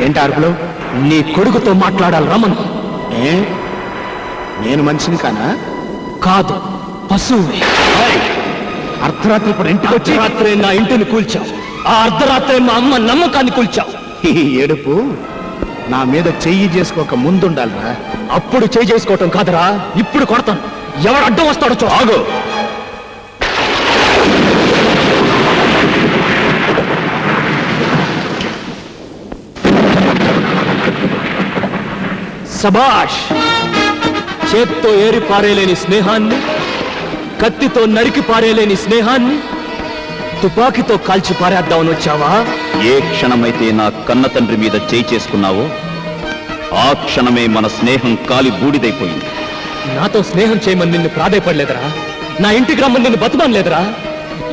ఏంటి అరుపులు? నీ కొడుకుతో మాట్లాడాలి రమను. నేను మనిషిని కానా? కాదు, పశువుని. అర్ధరాత్రి ఇప్పుడు ఇంటికి వచ్చి రాత్రి నా ఇంటిని కూల్చావు. ఆ అర్ధరాత్రి మా అమ్మ నమ్మకాన్ని కూల్చావు. ఈ ఏడుపు నా మీద చెయ్యి చేసుకోక ముందుండాలిరా. అప్పుడు చేయి చేసుకోవటం కాదురా, ఇప్పుడు కొడతాను. ఎవరు అడ్డం వస్తాడో చూ. ఆగు. సబాష్! చేత్తో ఏరి పారేలేని స్నేహాన్ని, కత్తితో నరికి పారేలేని స్నేహాన్ని తుపాకీతో కాల్చి పారేద్దామని వచ్చావా? ఏ క్షణమైతే నా కన్న తండ్రి మీద చేయి చేసుకున్నావో ఆ క్షణమే మన స్నేహం కాలి బూడిదైపోయింది. నాతో స్నేహం చేయమని నిన్ను ప్రాధాయపడలేదురా. నా ఇంటికి రమ్మని నిన్ను బతుమానలేదురా.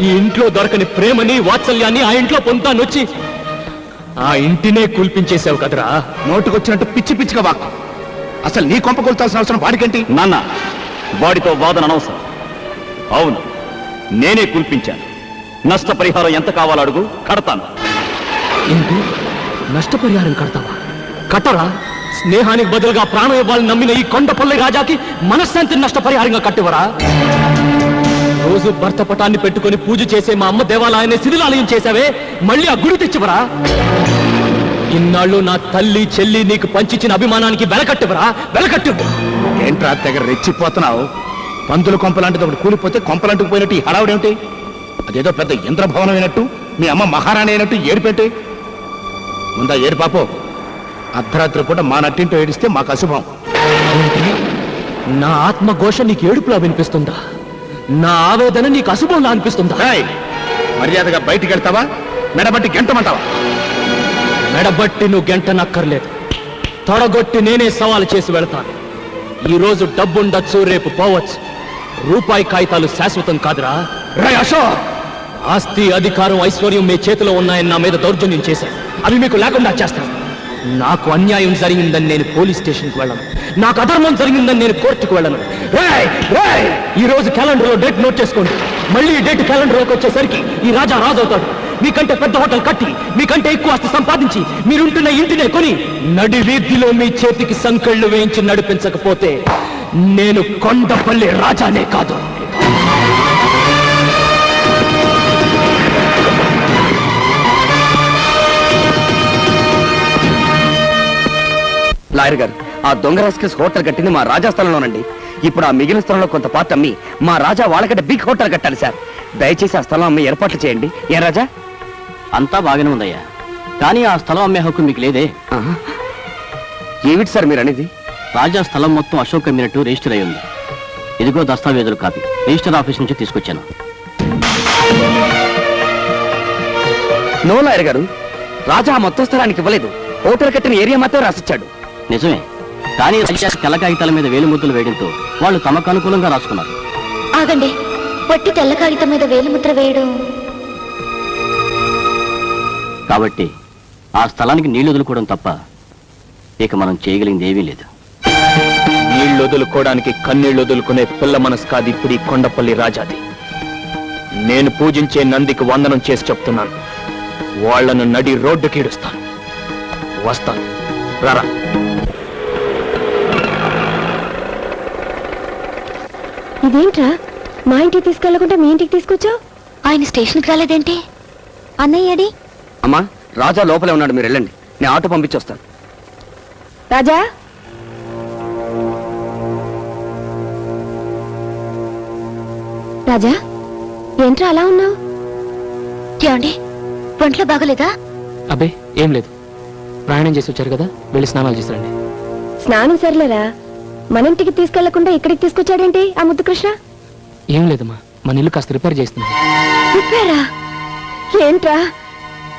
ఈ ఇంట్లో దొరకని ప్రేమని వాత్సల్యాన్ని ఆ ఇంట్లో పొందుతానొచ్చి ఆ ఇంటినే కూల్పించేశావు కదరా. నోటుకొచ్చినట్టు పిచ్చి పిచ్చిగా వాక్కు. అసలు నీ కొంప కొల్తాల్సిన అవసరం వాడికేంటి? నాన్న, వాడితో వాదన అనవసరం. అవును, నేనే కూల్పించాను. నష్టపరిహారం ఎంత కావాలో అడుగు, కడతాను. ఏంటి? నష్టపరిహారం కడతావా? కట్టరా. స్నేహానికి బదులుగా ప్రాణం ఇవ్వాలని నమ్మిన ఈ కొండపల్లి రాజాకి మనశ్శాంతిని నష్టపరిహారంగా కట్టివరా? రోజు భర్త పటాన్ని పెట్టుకుని పూజ చేసే మా అమ్మ దేవాలయాన్ని శిథిలాలయం చేశావే, మళ్ళీ ఆ గుడి తెచ్చివరా? ఇన్నాళ్ళు నా తల్లి చెల్లి నీకు పంచిచ్చిన అభిమానానికి వెలకట్టివరా? వెలకట్టివు. ఏంట్రా తెగ రెచ్చిపోతున్నావు? పందుల కొంపలాంటిది ఒకటి కూలిపోతే కొంపలంటుకు పోయినట్టు ఈ హడావుడేమిటి? అదేదో పెద్ద ఇంద్రభవనం అయినట్టు, మీ అమ్మ మహారాణి అయినట్టు ఏడిపెట్టి ముందా ఏడు పాపో. అర్ధరాత్రి పూట మా నట్టింటో ఏడిస్తే మాకు అశుభం. నా ఆత్మఘోష నీకు ఏడుపులా వినిపిస్తుందా? నా ఆవేదన నీకు అశుభంలా అనిపిస్తుందా? మర్యాదగా బయటికి వెళ్తావా, మెడబట్టి గెంటమంటావా? మెడబట్టి నువ్వు గంట నక్కర్లేదు. తొడగొట్టి నేనే సవాలు చేసి వెళతాను. ఈ రోజు డబ్బుండొచ్చు, రేపు పోవచ్చు. రూపాయి కాగితాలు శాశ్వతం కాదురా. ఆస్తి, అధికారం, ఐశ్వర్యం మీ చేతిలో ఉన్నాయని నా మీద దౌర్జన్యం చేశాను. అవి మీకు లేకుండా చేస్తాను. నాకు అన్యాయం జరిగిందని నేను పోలీస్ స్టేషన్కి వెళ్ళను. నాకు అధర్మం జరిగిందని నేను కోర్టుకు వెళ్ళను. ఈ రోజు క్యాలెండర్లో డేట్ నోట్ చేసుకోండి. మళ్ళీ ఈ డేట్ క్యాలెండర్లోకి వచ్చేసరికి ఈ రాజా రాజవుతాడు. మీకంటే పెద్ద హోటల్ కట్టి, మీకంటే ఎక్కువ ఆస్తి సంపాదించి, మీరుంటున్న ఇంటినే కొని నడి వీధిలో మీ చేతికి సంకెళ్ళు వేయించి నడిపించకపోతే నేను కొండపల్లి రాజానే కాదు. లాయర్ గారు, ఆ దొంగ రాస్కెల్స్ హోటల్ కట్టింది మా రాజా స్థలంలోనండి. ఇప్పుడు ఆ మిగిలిన స్థలంలో కొంత పార్ట్ అమ్మి మా రాజా వాళ్ళకంటే బిగ్ హోటల్ కట్టాలి సార్. దయచేసి ఆ స్థలం అమ్మి ఏర్పాట్లు చేయండి. ఏ రాజా? అంతా బాగానే ఉందయ్యా, కానీ ఆ స్థలం అమ్మే హక్కు మీకు లేదే. ఏమిటి సార్ మీరు అనేది? రాజా స్థలం మొత్తం అశోక్ అమ్మినట్టు రిజిస్టర్ అయి ఉంది. ఇదిగో దస్తావేజులు కాపీ, రిజిస్టర్ ఆఫీస్ నుంచి తీసుకొచ్చాను. నో లాయర్ గారు, రాజా మొత్తం స్థలానికి ఇవ్వలేదు. హోటల్ కట్టిన ఏరియా మాత్రం రాసిచ్చాడు. నిజమే, కానీ రాజా తెల్ల కాగితాల మీద వేలిముద్రలు వేయడంతో వాళ్ళు తమకు అనుకూలంగా రాసుకున్నారు. ఆగండి, పట్టి తెల్ల కాగితం మీద వేలిముద్ర వేయడం. కాబట్టి ఆ స్థలానికి నీళ్లు వదులుకోవడం తప్ప ఇక మనం చేయగలిగింది ఏమీ లేదు. నీళ్లు వదులుకోవడానికి కన్నీళ్లు వదులుకునే పిల్ల మనసు కాదు ఇప్పుడు ఈ కొండపల్లి రాజాది. నేను పూజించే నందికి వందనం చేసి చెప్తున్నాను, వాళ్లను నడి రోడ్డుకి ఈడుస్తాను. వస్తాను, రారా. ఇదేంట్రా, మా ఇంటికి తీసుకెళ్లకుండా మీ ఇంటికి తీసుకొచ్చావు? ఆయన స్టేషన్కి రాలేదేంటి? అన్నయ్యడి? అమ్మా, రాజా లోపలే ఉన్నాడు, మీరు వెళ్ళండి, నేను ఆటో పంపించొస్తాను. రాజా, రాజా, ఏంట్రా అలా ఉన్నావు? ఏమండి, ఒంట్లో బాగోలేదా? అబ్బే ఏం లేదు, ప్రయాణం చేసి వచ్చారు కదా, వెళ్ళి స్నానాలు చేసిరండి. స్నానం సర్లేరా, మన ఇంటికి తీసుకెళ్లకుండా ఇక్కడికి తీసుకొచ్చాడేంటి ఆ ముద్దు కృష్ణ? ఏం లేదమ్మా, మన ఇల్లు కాస్త రిపేర్ చేస్తున్నాను. రిపేరా? ఏంట్రా,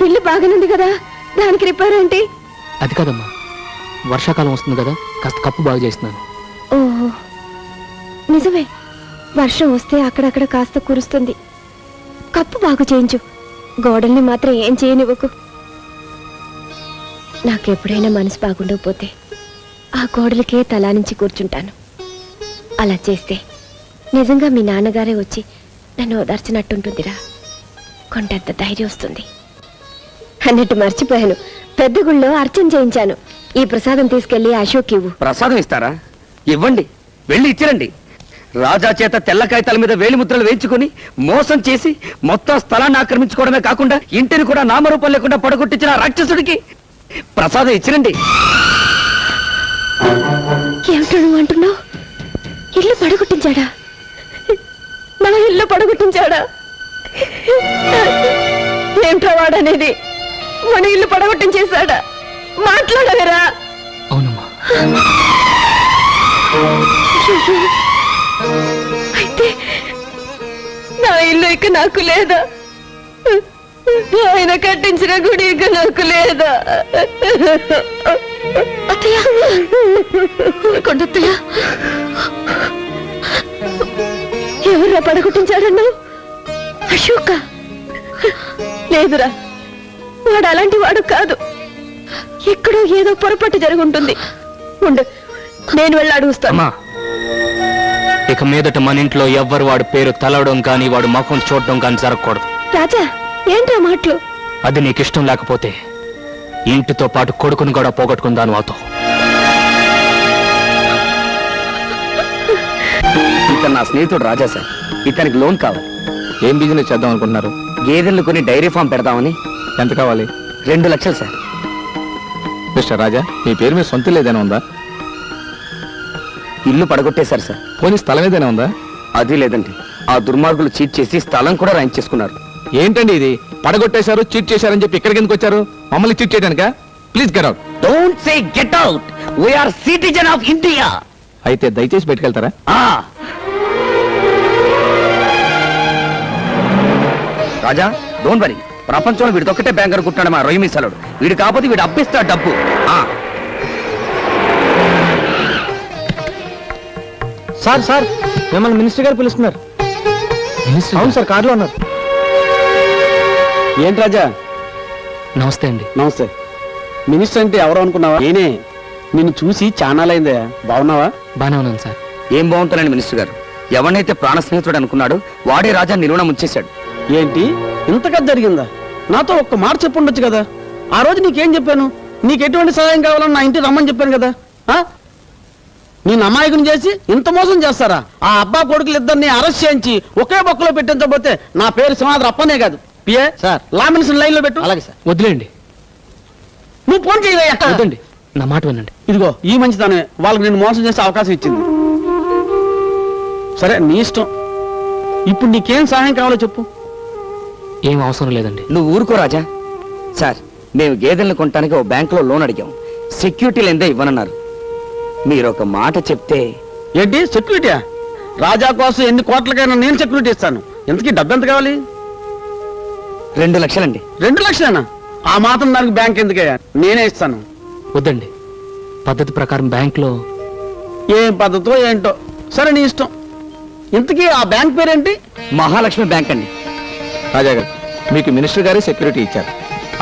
ఇల్లు బాగానుంది కదా, దానికి రిపేర్ ఏంటి? అది కాదమ్మా, వర్షాకాలం వస్తుంది కదా, కాస్త కప్పు బాగా చేస్తున్నాను. ఓహో, నిజమే, వర్షం వస్తే అక్కడక్కడ కాస్త కురుస్తుంది. కప్పు బాగు చేయించు, గోడల్ని మాత్రం ఏం చేయనివ్వకు. నాకెప్పుడైనా మనసు బాగుండకపోతే ఆ గోడలకే తలా నుంచి కూర్చుంటాను. అలా చేస్తే నిజంగా మీ నాన్నగారే వచ్చి నన్ను ఓదార్చినట్టుంటుందిరా. కొండంత ధైర్యం వస్తుంది. అన్నట్టు మర్చిపోయాను, పెద్ద గుళ్ళో అర్చన చేయించాను. ఈ ప్రసాదం తీసుకెళ్లి అశోక్ ఇవ్వు. ప్రసాదం ఇస్తారా? ఇవ్వండి, వెళ్ళి ఇచ్చిరండి. రాజా చేత తెల్ల కాగితాల మీద వేలిముద్రలు వేయించుకుని మోసం చేసి మొత్తం స్థలాన్ని ఆక్రమించుకోవడమే కాకుండా ఇంటిని కూడా నామరూపం లేకుండా పడగొట్టించిన ఆ రాక్షసుడికి ప్రసాదం ఇచ్చిరండి. ఏమిటో నువ్వు అంటున్నావు? ఇల్లు పడగొట్టించాడా? నా ఇల్లు పడగొట్టించాడా? ఏమిటో వాడనేది? మన ఇల్లు పడగొట్టించేశాడా? మాట్లాడవేరా? అవునమ్మా. అయితే నా ఇల్లు ఇక నాకు లేదా? ఆయన కట్టించిన గుడి ఇక నాకు లేదా? అత్తయ్య, కొండత్తయ్య, ఎవరా పడగొట్టించాడన్నావు? అశోక? లేదురా, వాడు అలాంటి వాడు కాదు. ఎక్కడో ఏదో పొరపాటు జరుగుంటుంది. ఉండు, నేను వెళ్ళి అడుగుస్తాను. అమ్మా, ఇక మీదట మన ఇంట్లో ఎవ్వరు వాడి పేరు తలవడం కానీ వాడు ముఖం చూడడం కానీ జరగకూడదు. రాజా, ఏంట్రా మాటలు? అది నీకు ఇష్టం లేకపోతే ఇంటితో పాటు కొడుకుని కూడా పోగొట్టుకుందాను అవుతావు. ఇతను నా స్నేహితుడు రాజా సార్. ఇతనికి లోన్ కావాలి. ఏం బిజినెస్ చేద్దాం అనుకుంటున్నారు? గేదెలు కొని డైరీ ఫామ్ పెడదామని. ఎంత కావాలి? 2 లక్షలు సార్. మిస్టర్ రాజా, మీ పేరు మీద సొంత ఏదైనా ఉందా? ఇల్లు పడగొట్టేశారు సార్. పోనీ స్థలం ఏదైనా ఉందా? అది లేదండి. ఆ దుర్మార్గులు చీట్ చేసి స్థలం కూడా రాయించేసుకున్నారు. ఏంటండి ఇది? పడగొట్టేశారు, చీట్ చేశారని చెప్పి ఇక్కడికి ఎందుకు వచ్చారు? మమ్మల్ని చీట్ చేయడానికా? Please get out. Don't say get out. We are citizen of India. అయితే దయచేసి బయటకెళ్తారా? రాజా, డోంట్ వరీ. ప్రపంచంలో వీడిదొక్కటే బ్యాంక్ అనుకుంటున్నాడు మా రొయ్య మీసాలుడు. వీడు కాకపోతే వీడు అప్పిస్తాడు డబ్బు. సార్ సార్, మిమ్మల్ని మినిస్టర్ గారు పిలుస్తున్నారు. అవును సార్, కారులో ఉన్నారు. ఏంటి రాజా? నమస్తే అండి. నమస్తే. మినిస్టర్ అంటే ఎవరు అనుకున్నావా? నేనే. నిన్ను చూసి చానాలైందే. బాగున్నావా? బానే ఉన్నాను సార్. ఏం బాగుంటానండి మినిస్టర్ గారు. ఎవరినైతే ప్రాణ స్నేహితుడు అనుకున్నాడు వాడే రాజా నిలువన ముంచేశాడు. ఏంటి ఇంతగా జరిగిందా? నాతో ఒక్క మాట చెప్పుండొచ్చు కదా. ఆ రోజు నీకేం చెప్పాను? నీకు ఎటువంటి సహాయం కావాలని నా ఇంటికి రమ్మని చెప్పాను కదా. నేను అమాయకుని చేసి ఇంత మోసం చేస్తారా? ఆ అబ్బా కొడుకులు ఇద్దరిని అరెస్ట్ చేయించి ఒకే బొక్కలో పెట్టించబోతే నా పేరు సింహాద్రి అప్పనే కాదు. PA sir, law minister line లో పెట్టు. అలాగే సార్. వదిలేండి. నువ్వు ఫోన్ చేయవయ్యా. వద్దండి, నా మాట వినండి. ఇదిగో ఈ మంచితనమే వాళ్ళకి నేను మోసం చేసే అవకాశం ఇచ్చింది. సరే, నీ ఇష్టం. ఇప్పుడు నీకేం సహాయం కావాలో చెప్పు. ఏం అవసరం లేదండి. నువ్వు ఊరుకో రాజా. సార్, మేము గేదెలను కొనడానికి ఓ బ్యాంకులో లోన్ అడిగాం. సెక్యూరిటీ లేదే ఇవ్వనన్నారు. మీరు ఒక మాట చెప్తే. ఏంటి సెక్యూరిటీయా? రాజా కోసం ఎన్ని కోట్లకైనా నేను సెక్యూరిటీ ఇస్తాను. ఎంతకీ డబ్బు ఎంత కావాలి? 2 లక్షలండి. 2 లక్షలేనా? ఆ మాత్రం దానికి బ్యాంక్ ఎందుకయ్యా? నేనే ఇస్తాను. వద్దండి, పద్ధతి ప్రకారం బ్యాంక్లో. ఏం పద్ధతో ఏంటో. సరే, నీ ఇష్టం. ఇంతకీ ఆ బ్యాంక్ పేరేంటి? మహాలక్ష్మి బ్యాంక్ అండి. రాజా గారు, మీకు మినిస్టర్ గారే సెక్యూరిటీ ఇచ్చారు.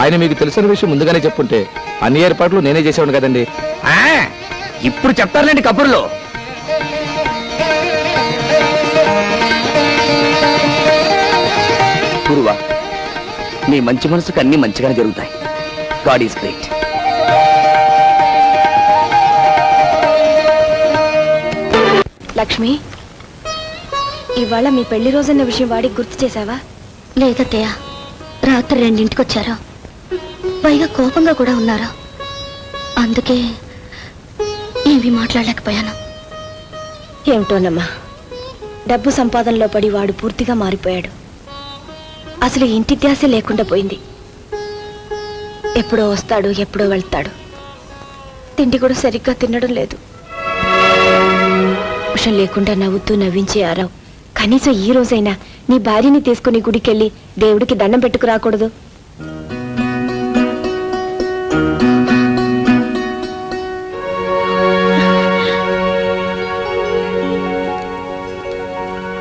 ఆయన మీకు తెలిసిన విషయం ముందుగానే చెప్పుంటే అన్ని ఏర్పాట్లు నేనే చేసేవాడు కదండి. ఇప్పుడు చెప్తారులేండి కబుర్లో. గురువా, నీ మంచి మనసుకు అన్ని మంచిగానే జరుగుతాయి. God is great. లక్ష్మి, ఇవాళ మీ పెళ్లి రోజన్న విషయం వాడికి గుర్తు చేశావా? లేదత్తయ్య, రాత్రి 2ంటికి వచ్చారు. పైగా కోపంగా కూడా ఉన్నారు. అందుకే ఏమీ మాట్లాడలేకపోయాను. ఏమిటోనమ్మా, డబ్బు సంపాదనలో పడి వాడు పూర్తిగా మారిపోయాడు. అసలు ఇంటి ధ్యాస లేకుండా పోయింది. ఎప్పుడో వస్తాడు, ఎప్పుడో వెళ్తాడు. తిండి కూడా సరిగ్గా తినడం లేదు. విషయం లేకుండా నవ్వుతూ నవ్వించే ఆరావు. కనీసం ఈ రోజైనా నీ భార్యని తీసుకుని గుడికెళ్ళి దేవుడికి దండం పెట్టుకు రాకూడదు?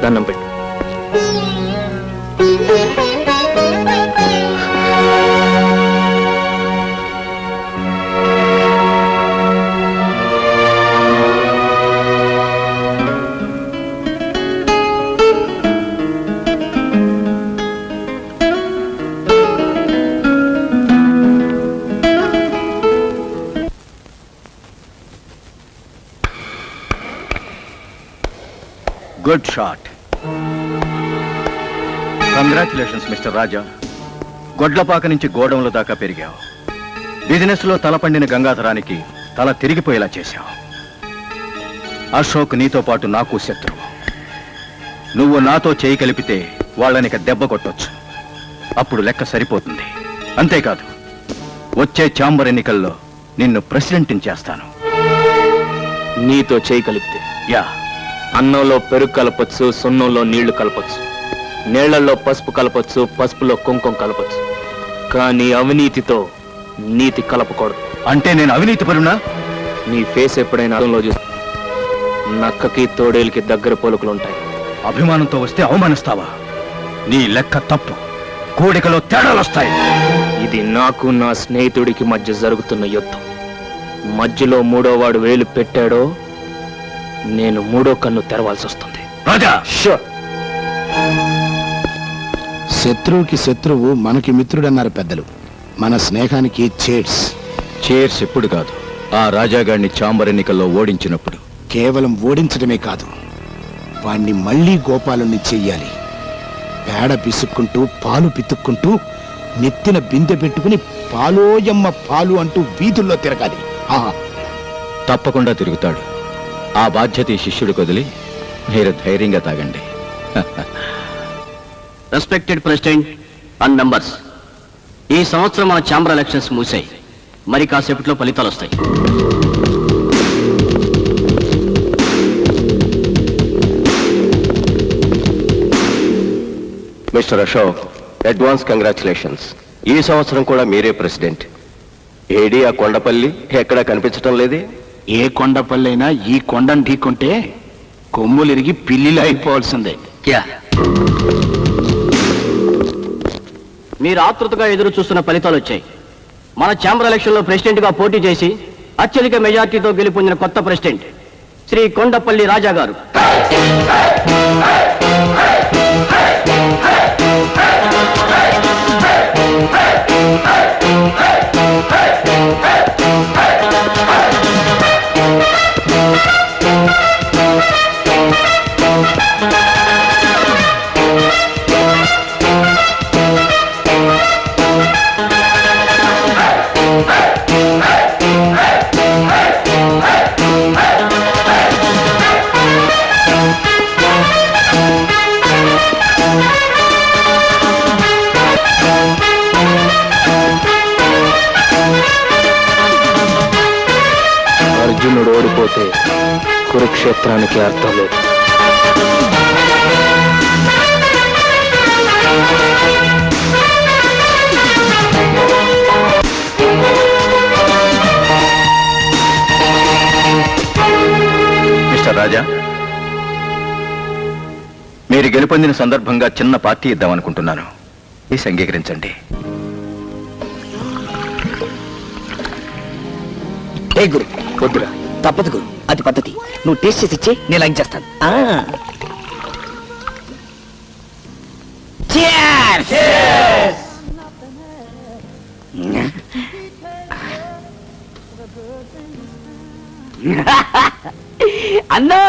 దండం పెట్టు. Good shot. కంగ్రాచులేషన్స్ మిస్టర్ రాజా. గొడ్లపాక నుంచి గోడౌన్ల దాకా పెరిగావు. బిజినెస్ లో తలపండిన గంగాధరానికి తల తిరిగిపోయేలా చేశావు. అశోక్ నీతో పాటు నాకు శత్రువు. నువ్వు నాతో చేయి కలిపితే వాళ్ళనిక దెబ్బ కొట్టొచ్చు. అప్పుడు లెక్క సరిపోతుంది. అంతేకాదు, వచ్చే ఛాంబర్ ఎన్నికల్లో నిన్ను ప్రెసిడెంట్ని చేస్తాను. నీతో చేయి కలిపితే యా, అన్నంలో పెరుగు కలపొచ్చు, సున్నంలో నీళ్లు కలపొచ్చు, నీళ్లలో పసుపు కలపొచ్చు, పసుపులో కుంకుమ కలపొచ్చు. కానీ అవినీతితో నీతి కలపకూడదు. అంటే నేను అవినీతి పరునా? నీ ఫేస్ ఎప్పుడైనా అద్దంలో చూసి నక్కకి తోడేలికి దగ్గర పోలుకులుంటాయి. అభిమానంతో వస్తే అవమానిస్తావా? నీ లెక్క తప్పు. కోడికలో తేడాలు వస్తాయి. ఇది నాకు నా స్నేహితుడికి మధ్య జరుగుతున్న యుద్ధం. మధ్యలో మూడో వాడు వేలు పెట్టాడో నేను మూడో కన్ను తెరవాల్సి వస్తుంది. రాజా, శత్రువుకి శత్రువు మనకి మిత్రుడన్నారు పెద్దలు. మన స్నేహానికి చేర్స్. చేర్స్ ఎప్పుడు కాదు, ఆ రాజాగాడిని ఛాంబర్ ఎన్నికల్లో ఓడించినప్పుడు. కేవలం ఓడించడమే కాదు, వాణ్ణి మళ్ళీ గోపాలుణ్ణి చెయ్యాలి. పేడ పిసుక్కుంటూ పాలు పితుక్కుంటూ నెత్తిన బిందె పెట్టుకుని పాలోయమ్మ పాలు అంటూ వీధుల్లో తిరగాలి. తప్పకుండా తిరుగుతాడు. ఆ బాధ్యత ఈ శిష్యుడికి వదిలి మీరు ధైర్యంగా తాగండి. రెస్పెక్టెడ్ ప్రెసిడెంట్ అండ్ మెంబర్స్, ఈ సంవత్సరం మన ఛాంబర్ ఎలక్షన్స్ మూసాయి. మరి కాసేపట్లో ఫలితాలు వస్తాయి. Mister Ashok, advance congratulations. ఈ సంవత్సరం కూడా మీరే ప్రెసిడెంట్. ఏడి ఆ కొండపల్లి ఎక్కడా కనిపించటం లేదే? ఏ కొండపల్లైనా ఈ కొండను ఢీకుంటే కొమ్ములిరిగి పిల్లిలు అయిపోవాల్సిందే. మీరు ఆతృతగా ఎదురు చూస్తున్న ఫలితాలు వచ్చాయి. మన ఛాంబర్ ఎలక్షన్ లో ప్రెసిడెంట్ గా పోటీ చేసి అత్యధిక మెజార్టీతో గెలుపొందిన కొత్త ప్రెసిడెంట్ శ్రీ కొండపల్లి రాజా గారు. అర్జునుడు ఓడిపోతే కురుక్షేత్రానికి అర్థం లేదు. మిస్టర్ రాజా, మీరు గెలుపొందిన సందర్భంగా చిన్న పార్టీ ఇద్దామనుకుంటున్నాను. ప్లీజ్ అంగీకరించండి. ఏ గురు, వద్దురా, తప్పదు గురు, అది పద్ధతి. నువ్వు టేస్ట్ చేసి ఇచ్చే, నేను లైన్ చేస్తాను. అన్నో,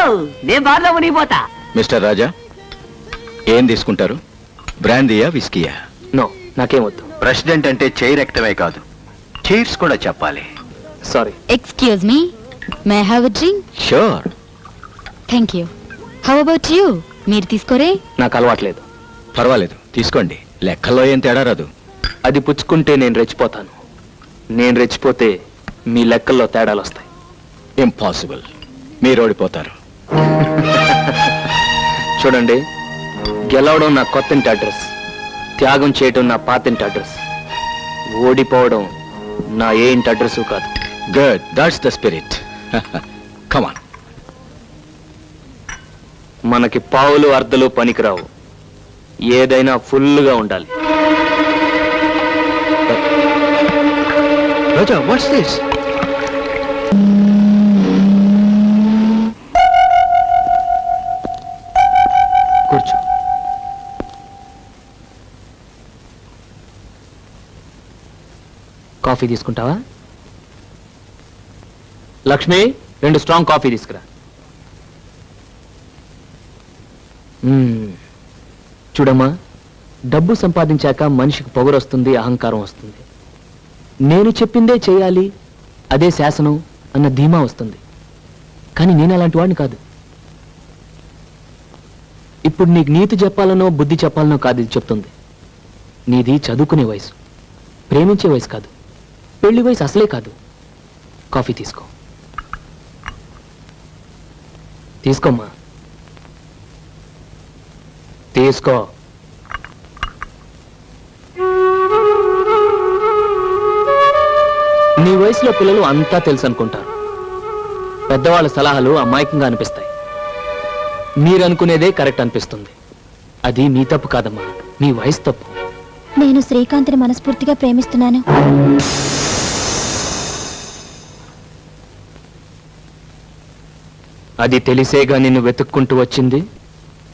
నేను బాగా మునిగిపోతా. మిస్టర్ రాజా, ఏం తీసుకుంటారు? బ్రాందీయా, విస్కీయా? నో, నాకేం వద్దు. ప్రెసిడెంట్ అంటే చైర్ ఎక్కడమే కాదు, చైర్స్ కూడా చెప్పాలి. Sorry. Excuse me, may I have a drink? Sure. Thank you. How about you? మీరు తీసుకోరే? నాకు అలవాట్లేదు. పర్వాలేదు, తీసుకోండి. లెక్కల్లో ఏం తేడా రాదు. అది పుచ్చుకుంటే నేను రెచ్చిపోతాను. నేను రెచ్చిపోతే మీ లెక్కల్లో తేడాలు వస్తాయి. ఇంపాసిబుల్, మీరు ఓడిపోతారు. చూడండి, గెలవడం నా కొత్తింటి అడ్రస్, త్యాగం చేయడం నా పాతింటి అడ్రస్, ఓడిపోవడం నా ఏ ఇంటి అడ్రస్ కాదు. Good, that's the spirit. Come on. మనకి పావులు అర్ధలు పనికిరావు, ఏదైనా ఫుల్గా ఉండాలి. రాజా, వాట్స్ దిస్? కూర్చో. కాఫీ తీసుకుంటావా? లక్ష్మి, 2 స్ట్రాంగ్ కాఫీ తీసుకురా. చూడమ్మా, డబ్బు సంపాదించాక మనిషికి పొగరొస్తుంది, అహంకారం వస్తుంది. నేను చెప్పిందే చేయాలి, అదే శాసనం అన్న ధీమా వస్తుంది. కానీ నేను అలాంటి వాడిని కాదు. ఇప్పుడు నీకు నీతి చెప్పాలనో బుద్ధి చెప్పాలనో కాదు ఇది చెప్తుంది. నీది చదువుకునే వయసు, ప్రేమించే వయసు కాదు, పెళ్లి వయసు అసలే కాదు. కాఫీ తీసుకో. తీసుకోమ్మా, తీసుకో. నీ వయసులో పిల్లలు అంతా తెలుసు అనుకుంటారు. పెద్దవాళ్ళ సలహాలు అమాయకంగా అనిపిస్తాయి. మీరనుకునేదే కరెక్ట్ అనిపిస్తుంది. అది మీ తప్పు కాదమ్మా, మీ వయసు తప్పు. నేను శ్రీకాంత్ని మనస్ఫూర్తిగా ప్రేమిస్తున్నాను. అది తెలిసేగా నిన్ను వెతుక్కుంటూ వచ్చింది,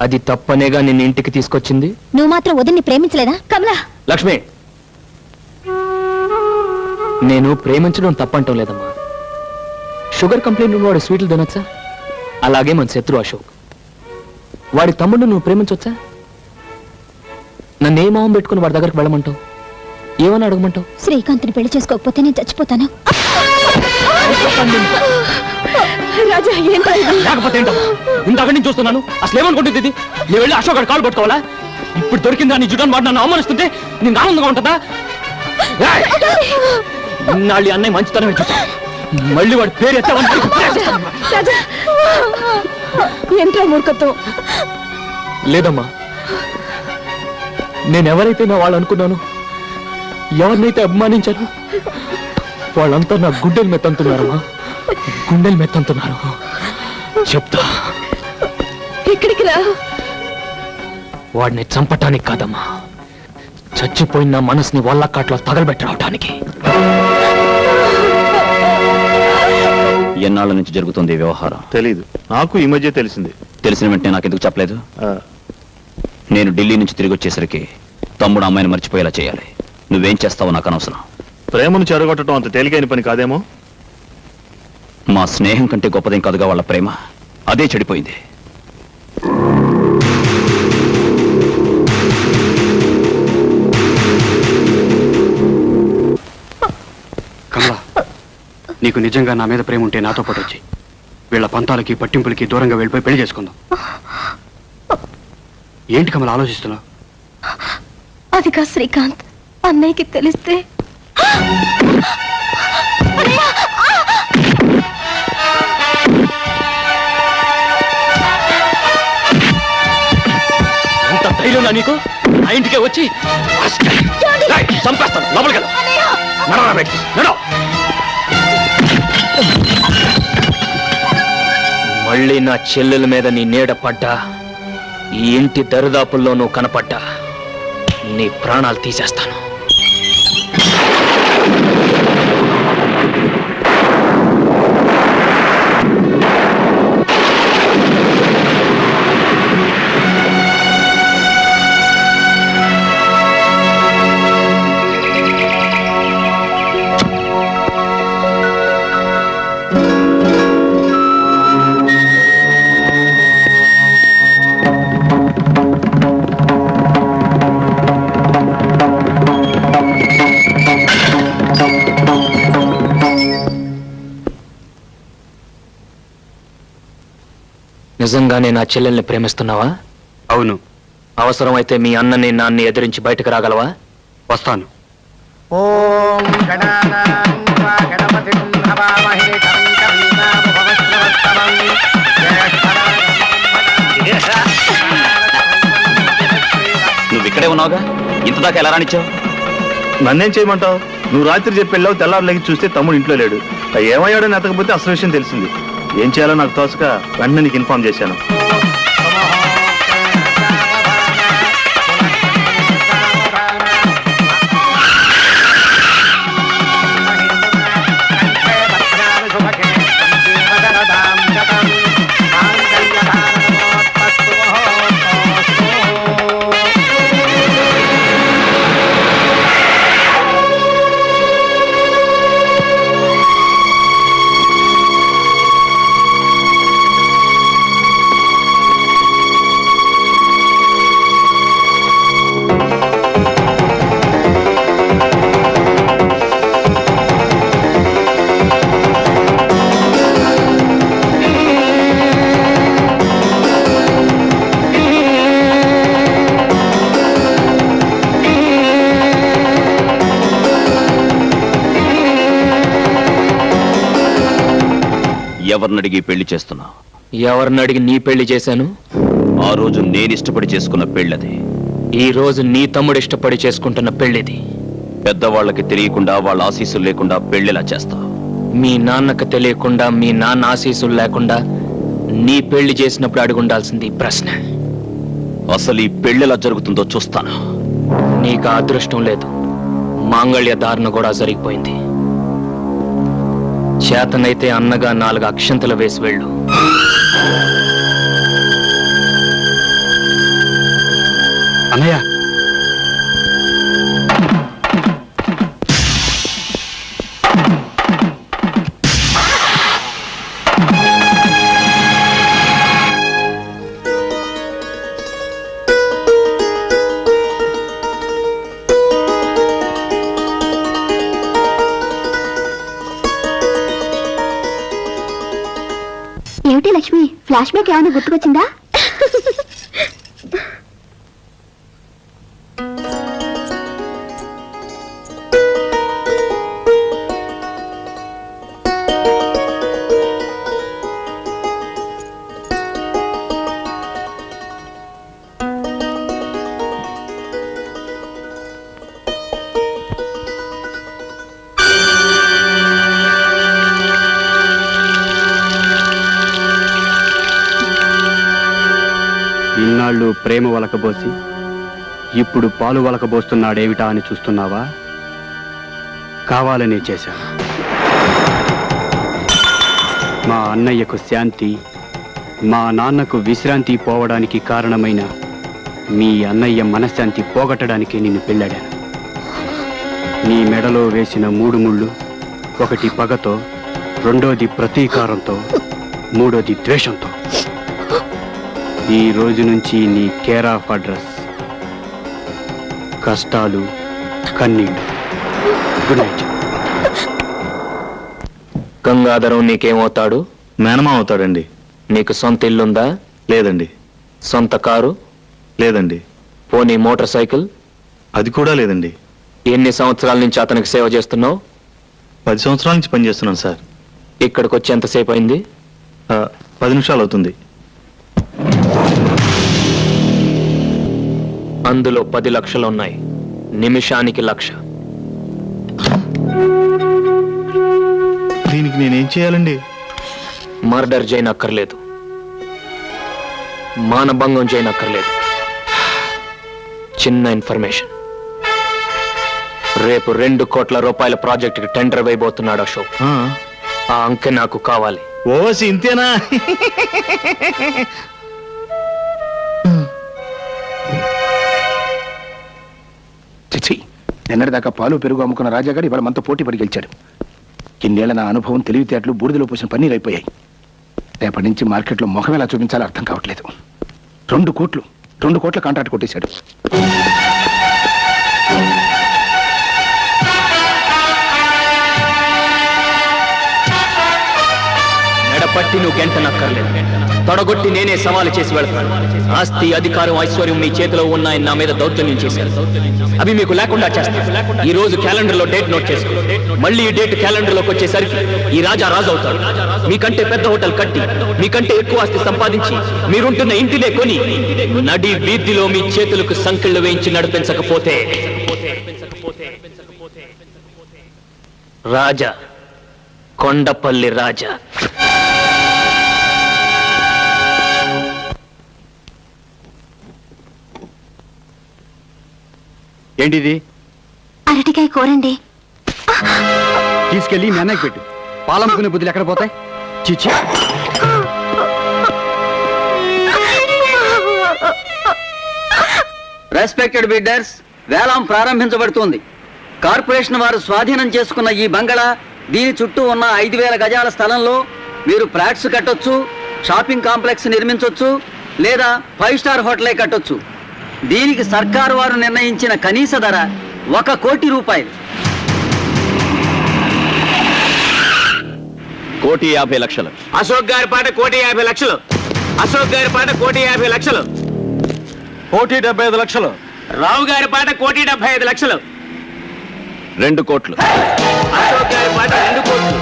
అది తప్పనేగా నిన్ను ఇంటికి తీసుకొచ్చింది. నువ్వు మాత్రం వదిన్ని ప్రేమించలేదా కమలా? లక్ష్మి, నేను ప్రేమించడం తప్పంటం లేదమ్మా. షుగర్ కంప్లైంట్ ఉన్నవాడు స్వీట్లు తినొచ్చా? అలాగే మన శత్రు అశోక్, వాడి తమ్ముడు నువ్వు ప్రేమించొచ్చా? నన్ను ఏ మొహం పెట్టుకుని వాడి దగ్గరికి వెళ్ళమంటావు? ఏమని అడగమంటావు? శ్రీకాంత్ని పెళ్లి చేసుకోకపోతే నేను చచ్చిపోతాను. రాజా ఏంటో లేకపోతే ఏంటమ్మా, ఇందాక నుంచి చూస్తున్నాను. అసలు ఏమనుకుంటుంది ఇది? నేను వెళ్ళి అశోక్ కాలు పట్టుకోవాలా? ఇప్పుడు దొరికిందా నీ జుటాన్ని వాడు నన్ను అవమానిస్తుంటే నేను ఆనందంగా ఉంటుందా? ఇన్నాళ్ళు అన్నయ్య మంచితనమే చూసా, మళ్ళీ వాడి పేరు ఎత్తావని రాజా ఏంటో మూర్ఖత్వం. లేదమ్మా, నేనెవరైతే నా వాళ్ళు అనుకున్నాను, ఎవరినైతే అభిమానించాను, వాళ్ళంతా నా గుండెలు మెత్తంటున్నారమ్మా, గుండెలు మెత్తంటున్నారు. చెప్తా, ఇక్కడికి రా. వాడిని చంపటానికి కాదమ్మా, చచ్చిపోయిన నా మనసుని వల్లకాట్లో తగలబెట్టి రావటానికి. ఎన్నాళ్ళ నుంచి జరుగుతుంది ఈ వ్యవహారం? తెలీదు, నాకు ఈ మధ్య తెలిసింది. తెలిసిన వెంటనే నాకెందుకు చెప్పలేదు? నేను ఢిల్లీ నుంచి తిరిగి వచ్చేసరికి తమ్ముడు అమ్మాయిని మర్చిపోయేలా చేయాలి. నువ్వేం చేస్తావో నాకు అనవసరం. ప్రేమను చెరగొట్టడం అంత తేలికైన పని కాదేమో. మా స్నేహం కంటే గొప్పదేం కాదుగా వాళ్ళ ప్రేమ, అదే చెడిపోయింది. కమలా, నీకు నిజంగా నా మీద ప్రేమ ఉంటే నాతో పాటు వచ్చి వీళ్ళ పంతాలకి పట్టింపులకి దూరంగా వెళ్ళిపోయి పెళ్లి చేసుకుందాం. ఏంటి కమలా ఆలోచిస్తున్నావు? అదిగా శ్రీకాంత్, అన్నయ్యకి తెలిస్తే ఎంత ధైర్యం నీకు? నా ఇంటికే వచ్చి చంపేస్తాను. లోపలికి వెళ్ళు. నడవరా బయటికి, నడవ. మళ్ళీ నా చెల్లెల మీద నీ నీడ పడ్డా, ఈ ఇంటి దరిదాపుల్లో నువ్వు కనపడ్డా, నీ ప్రాణాలు తీసేస్తాను. నిజంగానే నా చెల్లెల్ని ప్రేమిస్తున్నావా? అవును. అవసరమైతే మీ అన్నని నాన్ని ఎదిరించి బయటకు రాగలవా? వస్తాను. ఓం గణానాం త్వా గణపతిం హవామహే కవిం కవీనాముపమశ్రవస్తమం నువ్వు ఇక్కడే ఉన్నావుగా, ఇంతదాకా ఎలా రానిచ్చావు? నన్నేం చేయమంటావు? నువ్వు రాత్రి చెప్పి వెళ్ళావు, తెల్లారు లెగి చూస్తే తమ్ముడు ఇంట్లో లేడు. ఏమయ్యాడని ఎతకపోతే అసలు విషయం తెలిసింది. ఏం చేయాలో నాకు తోచక వెంటనే నీకు ఇన్ఫార్మ్ చేశాను. ఎవరినడిగి పెళ్లి చేస్తున్నా? ఎవరిని అడిగి నీ పెళ్లి చేశాను? ఆ రోజు నేను ఇష్టపడి చేసుకున్న పెళ్ళది. ఈ రోజు నీ తమ్ముడు ఇష్టపడి చేసుకుంటున్న పెళ్లిది. పెద్దవాళ్ళకి తెలియకుండా వాళ్ళ ఆశీస్సులు లేకుండా పెళ్లిలా చేస్తా. మీ నాన్నకు తెలియకుండా, మీ నాన్న ఆశీస్సులు లేకుండా నీ పెళ్లి చేసినప్పుడు అడుగుండాల్సింది ఈ ప్రశ్న. అసలు ఈ పెళ్లిలా జరుగుతుందో చూస్తాను. నీకు ఆ అదృష్టం లేదు. మాంగళ్య ధారణ కూడా జరిగిపోయింది. చేతనైతే అన్నగా 4 అక్షంతలు వేసి వెళ్ళు. అన్నయ్య, ఏమిటి లక్ష్మి, ఫ్లాష్ బ్యాక్ ఏమైనా గుర్తుకొచ్చిందా? ఇన్నాళ్ళు ప్రేమ వలకబోసి ఇప్పుడు పాలు వలకబోస్తున్నాడేమిటా అని చూస్తున్నావా? కావాలనే చేశాను. మా అన్నయ్యకు శాంతి, మా నాన్నకు విశ్రాంతి పోవడానికి కారణమైన మీ అన్నయ్య మనశ్శాంతి పోగొట్టడానికి నిన్ను పెళ్ళాడాను. నీ మెడలో వేసిన 3 ముళ్ళు, ఒకటి పగతో, రెండోది ప్రతీకారంతో, మూడోది ద్వేషంతో. ఈ రోజు నుంచి నీ కేర్ ఆఫ్ అడ్రస్ కష్టాలు, కన్నీళ్ళు. Good night. గంగాధరం నీకేమవుతాడు? మేనమా అవుతాడండి. నీకు సొంత ఇల్లుందా? లేదండి. సొంత కారు? లేదండి. పోనీ మోటార్ సైకిల్? అది కూడా లేదండి. ఎన్ని సంవత్సరాల నుంచి అతనికి సేవ చేస్తున్నావు? 10 సంవత్సరాల నుంచి పనిచేస్తున్నాను సార్. ఇక్కడికి వచ్చి ఎంతసేపు అయింది? 10 నిమిషాలు అవుతుంది. అందులో 10 లక్షలు ఉన్నాయి. నిమిషానికి 1,00,000. దీనికి నేనేం చేయాలండి? మర్డర్ చేయనక్కర్లేదు, మానభంగం చేయనక్కర్లేదు. చిన్న ఇన్ఫర్మేషన్. రేపు 2 కోట్ల రూపాయల ప్రాజెక్టుకి టెండర్ వేయబోతున్నాడు అశోక్. ఆ అంకె నాకు కావాలి. ఓసి ఇంతేనా? చిచి, నిన్నటిదాకా పాలు పెరుగు అమ్ముకున్న రాజాగాడు ఇవాళ మనతో పోటీ పడి గెలిచాడు. ఇన్నేళ్ల నా అనుభవం, తెలివితేటలు బూడిదలో పోసిన పన్నీరు అయిపోయాయి. రేపటి నుంచి మార్కెట్లో ముఖం ఎలా చూపించాలో అర్థం కావట్లేదు. 2 కోట్ల కాంట్రాక్ట్ కొట్టేశాడు. మెడపట్టి నువ్వు గంటనక్కర్లేదు. తొడగొట్టి నేనే సవాలు చేసి వెళ్తాను. ఆస్తి, అధికారం, ఐశ్వర్యం మీ చేతిలో ఉన్నాయని నా మీద దౌర్జన్యం చేశారు. అవి మీకు లేకుండా చేస్తాను. ఈ రోజు క్యాలెండర్ లో డేట్ నోట్ చేసుకో. మళ్ళీ ఈ డేట్ క్యాలెండర్ లోకి వచ్చేసరికి ఈ రాజా రాజు అవుతాడు. మీకంటే పెద్ద హోటల్ కట్టి, మీకంటే ఎక్కువ ఆస్తి సంపాదించి, మీరుంటున్న ఇంటినే కొని, నడి వీధిలో మీ చేతులకు సంకెళ్ళు వేయించి నడిపించకపోతే రాజా, కొండపల్లి రాజా. ఏంటిది? అరటికాయ కూరండి. తీసుకెళ్ళి మీ అన్నయ్యకి పెట్టు. పాలమ్ముకునే బుద్ధులు ఎక్కడ పోతాయి? చిచ్చి. రెస్పెక్టెడ్ బిడ్డర్స్, వేలం ప్రారంభించబడుతోంది. కార్పొరేషన్ వారు స్వాధీనం చేసుకున్న ఈ బంగళా, దీని చుట్టూ ఉన్న 5,000 గజాల స్థలంలో మీరు ఫ్లాట్స్ కట్టొచ్చు, షాపింగ్ కాంప్లెక్స్ నిర్మించొచ్చు, లేదా 5 స్టార్ హోటలే కట్టొచ్చు. దీనికి సర్కారు వారు నిర్ణయించిన కనీస ధర 1 కోటి రూపాయలు. 1,50,00,000. అశోక్ గారి పాట 1,50,00,000. అశోక్ గారి పాట 1,50,00,000. 1,75,00,000. రావు గారి పాట 1,75,00,000. 2 కోట్లు. అశోక్ గారి పాట 2 కోట్లు.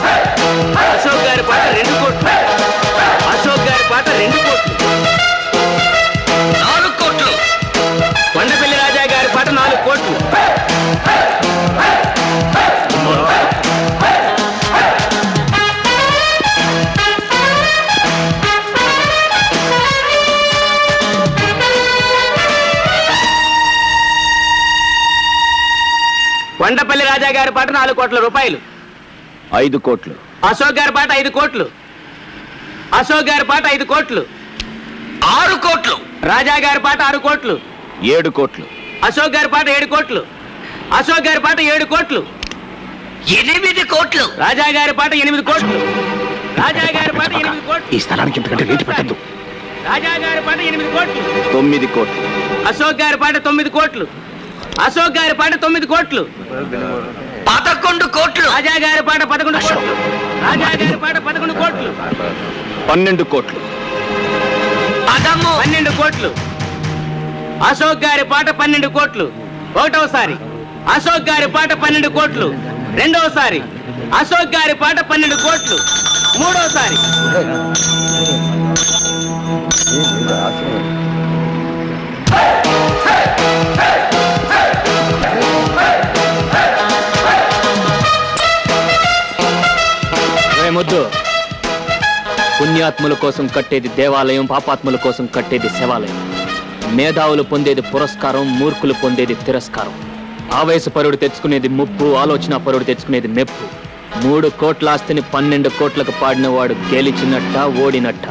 అశోక్ గారి పాట 2 కోట్లు. అశోక్ గారి పాట 2 కోట్లు. 4 కోట్లు. కొండపల్లి రాజా గారి పాట 4 కోట్లు. కొండపల్లి రాజా గారి పాట 4 కోట్ల రూపాయలు. 5 కోట్లు. అశోక్ గారి పాట 5 కోట్లు. అశోక్ గారి పాట 5 కోట్లు. 6 కోట్లు. రాజా గారి పాట 6 కోట్లు. 7 కోట్లు. అశోక్ గారి పాట 7 కోట్లు. అశోక్ గారి పాట 7 కోట్లు. 8 కోట్లు. రాజా గారి పాట 8 కోట్లు. రాజా గారి పాట 8 కోట్లు. ఈ స్థలానికి ఇంతకంటే రేటు పెట్టద్దు. రాజా గారి పాట 8 కోట్లు. 9 కోట్లు. అశోక్ గారి పాట 9 కోట్లు. అశోక్ గారి పాట 9 కోట్లు. 11 కోట్లు. రాజా గారి పాట 11 కోట్లు. రాజా గారి పాట 11 కోట్లు. 12 కోట్లు. 12 కోట్లు. అశోక్ గారి పాట 12 కోట్లు. ఒకటోసారి అశోక్ గారి పాట 12 కోట్లు. రెండోసారి అశోక్ గారి పాట 12 కోట్లు. మూడోసారి ముద్దు. పుణ్యాత్ముల కోసం కట్టేది దేవాలయం, పాపాత్ముల కోసం కట్టేది శివాలయం. మేధావులు పొందేది పురస్కారం, మూర్ఖులు పొందేది తిరస్కారం. ఆవేశపరుడు తెచ్చుకునేది ముప్పు, ఆలోచన పరుడు తెచ్చుకునేది మెప్పు. 3 కోట్ల ఆస్తిని 12 కోట్లకు పాడినవాడు గెలిచినట్ట, ఓడినట్ట.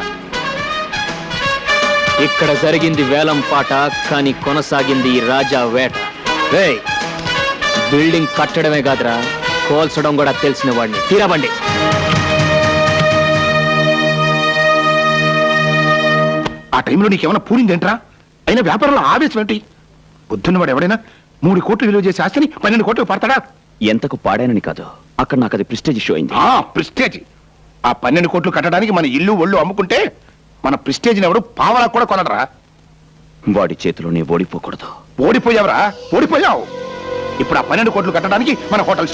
ఇక్కడ జరిగింది వేలం పాట, కానీ కొనసాగింది ఈ రాజా వేట. రేయ్, బిల్డింగ్ కట్టడమే కాదురా, కోల్చడం కూడా తెలిసిన వాడిని. తీరబండి. ఆ టైంలో నీకేమైనా పూరిందేంట్రా? అయినా వ్యాపారంలో ఆవేశం ఏంటి? బుద్ధున్నవాడు ఎవడైనా 3 కోట్లు విలువ చేసే ఆస్తిని 12 కోట్లు పడతాడా? ఎంతకు పాడానని కాదు, అక్కడ నాకు అది ప్రెస్టేజ్ ఇష్యూ అయింది. ప్రిస్టేజ్. ఆ 12 కోట్లు కట్టడానికి మన ఇల్లు ఒళ్ళు అమ్ముకుంటే మన ప్రిస్టేజ్ని ఎవడు పావలా కూడా కొనడరా. వాడి చేతిలోనే ఓడిపోకూడదు. ఓడిపోయావురా, ఓడిపోయావు. ఇప్పుడు ఆ 12 కోట్లు కట్టడానికి మన హోటల్